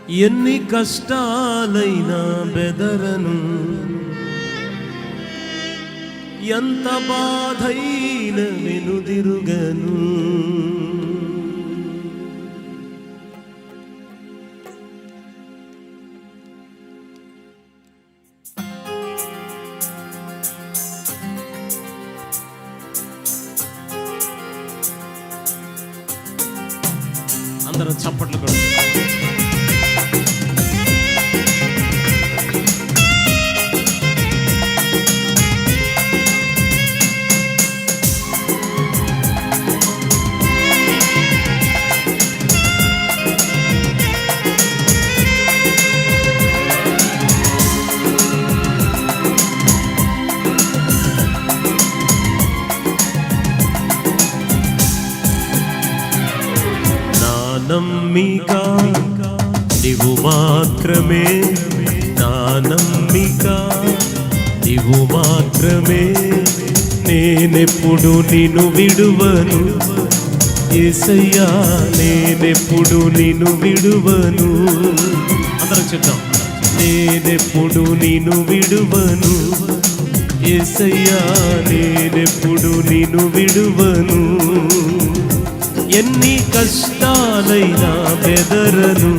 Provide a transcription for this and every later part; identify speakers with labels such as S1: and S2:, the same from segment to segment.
S1: ఎన్ని కష్టాలైనా బెదరను, ఎంత బాధైన వెనుదిరుగను. అందరం చప్పట్లు కొడుతున్నారు. నమ్మిక నీవు మాత్రమే, నా నమ్మిక నీవు మాత్రమే. నేనెప్పుడు నిన్ను విడువను యేసయ్యా, నేనెప్పుడు నిన్ను విడువను. అందరం చెప్తాం. నేనెప్పుడు నిన్ను విడువను యేసయ్యా, నేనెప్పుడు నిన్ను విడువను. ఎన్ని కష్టాలైనా బెదరను,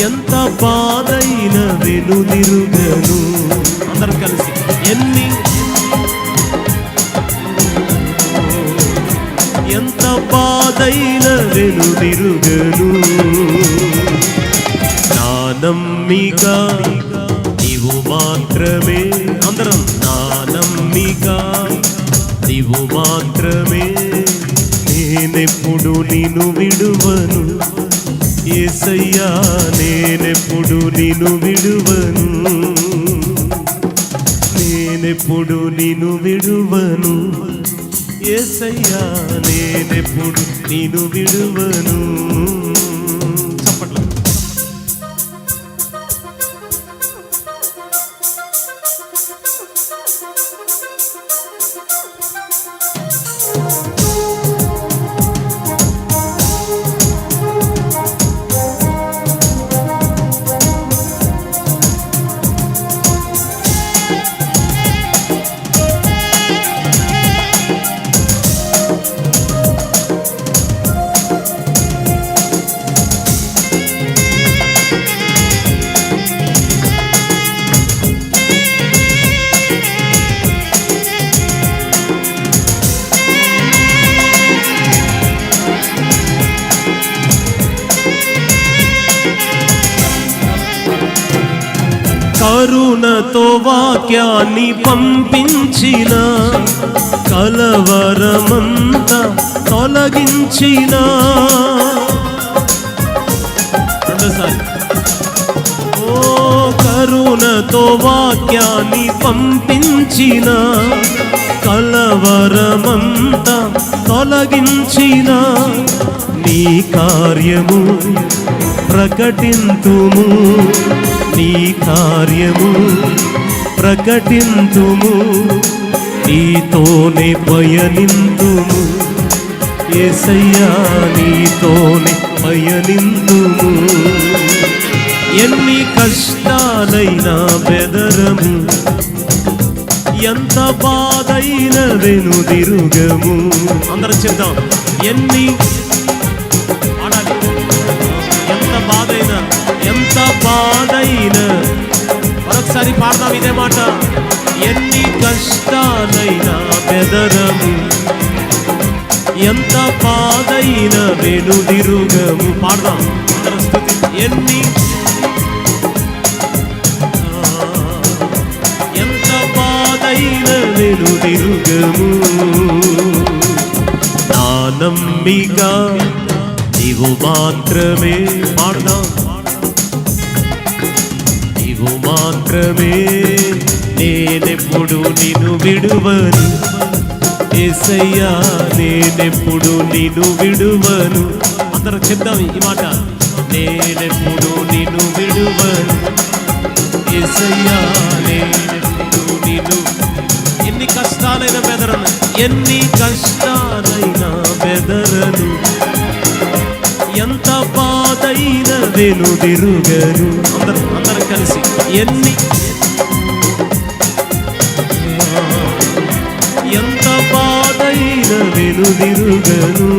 S1: ఎంత బాధైన వెనుదిరుగను. అందరం కలిసి ఎంత బాధైన వెనుదిరుగను. నా నమ్మిక నీవు మాత్రమే. అందరం నా నమ్మిక నీవు మాత్రమే. నేనెప్పుడు నిన్ను విడువను యేసయ్యా, నేనెప్పుడు నిన్ను విడువను. నేనెప్పుడు నిన్ను విడువను యేసయ్యా, నేనెప్పుడు నిన్ను విడువను. చప్పట్లు. కరుణతో వాక్యాన్ని పంపించిన, కలవరమంతా తొలగించిన. ఓ కరుణతో వాక్యాన్ని పంపించిన, కలవరమంతా తొలగించిన. నీ కార్యము ప్రకటింతుము, నీ కార్యము ప్రకటింతుము. నీతోనే పయనింతుము యేసయ్యా, నీతోనే పయనింతుము. ఎన్ని కష్టాలైనా బెదరము, ఎంత బాధైన వెనుదిరుగము. అందరం చెప్తాం. ఎంత బాధైనా, ఎంత బాధైన. మరొకసారి పాడదాం ఇదే మాట. ఎన్ని కష్టాలైనా బెదరము, ఎంత బాధైన వెనుదిరుగము. పాడదాం. ఎంత బాధైన వెనుదిరుగము. నా నమ్మిక నీవు మాత్రమే. పాడదాం. నీవు మాత్రమే. నేనెప్పుడు నిన్ను విడువను యేసయ్యా, నేనెప్పుడు నిన్ను విడువను. అందరం చెప్దాం ఈ మాట. నేనెప్పుడు నిన్ను విడువను యేసయ్యా, నేనెప్పుడు నిన్ను. ఎన్ని కష్టాలైనా బెదరను, ఎన్ని కష్టాలైనా బెదరను, ఎంత బాధైన వెనుదిరుగను. అందరం కలిసి ఎంత బాధైన వెనుదిరుగను.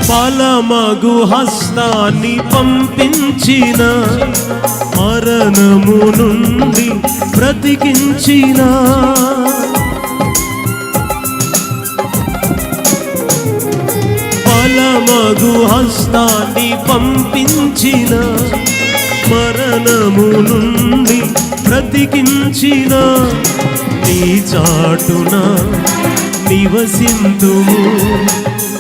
S1: బలమగు హస్తాన్ని పంపించిన, మరణము నుండి బ్రతికించిన, బలమగు హస్తాన్ని పంపించిన, మరణము నుండి బ్రతికించిన, నీ చాటున నివసింతుము,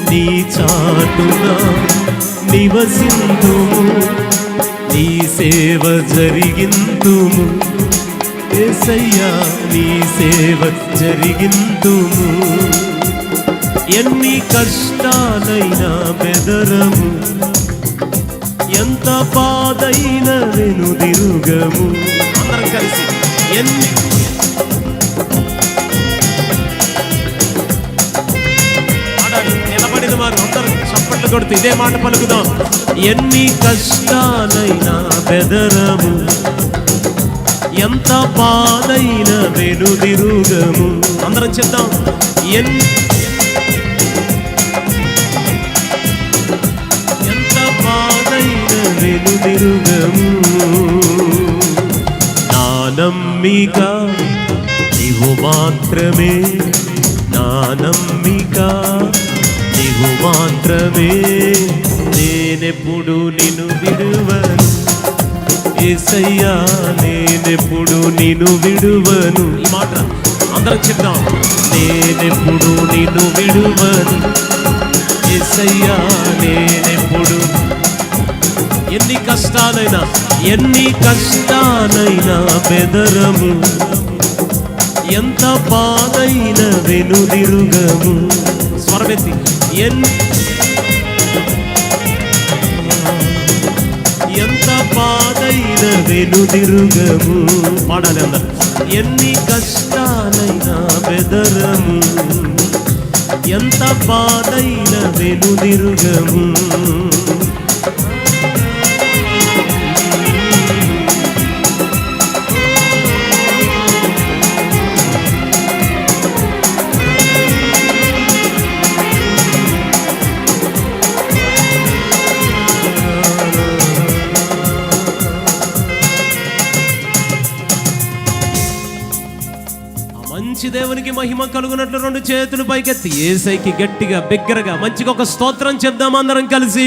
S1: నీ చాటున నివసింతుము, నీ సేవ జరిగింతుము. యేసయ్యా నీ సేవ జరిగింతుము. ఎన్ని కష్టాలైనా బెదరము, ఎంత బాధైన వెనుదిరుగము. అందరం కలిసి నిలబడిన వారు అందరూ చప్పట్లు కొడుతూ ఇదే మాట పలుకుదాం. ఎన్ని కష్టాలైనా బెదరము, ఎంత బాధైన వెనుదిరుగము. అందరం చెప్దాం. ఎంత బాధైన వెనుదిరుగము. నా నమ్మిక నీవు మాత్రమే, నా నమ్మిక నీవు మాత్రమే, నేనెప్పుడు నిన్ను విడువను. యేసయ్యా నేనెప్పుడు నిన్ను విడువను. ఈ మాట అందరం చెప్దాం. నేనెప్పుడు నిన్ను విడువను. యేసయ్యా నేనెప్పుడు, ఎన్ని కష్టాలైనా బెదరము, ఎంత బాధైన వెనుదిరుగము. స్వరమెత్తి ఎంత బాధైన వెనుదిరుగము. పాడాలి అందరు. ఎన్ని కష్టాలైనా బెదరము, ఎంత బాధైన వెనుదిరుగము. మంచి దేవునికి మహిమ కలుగునట్లు రెండు చేతులు పైకెత్తి యేసయ్యకి గట్టిగా బిగ్గరగా మంచిగా ఒక స్తోత్రం చెప్దాం అందరం కలిసి.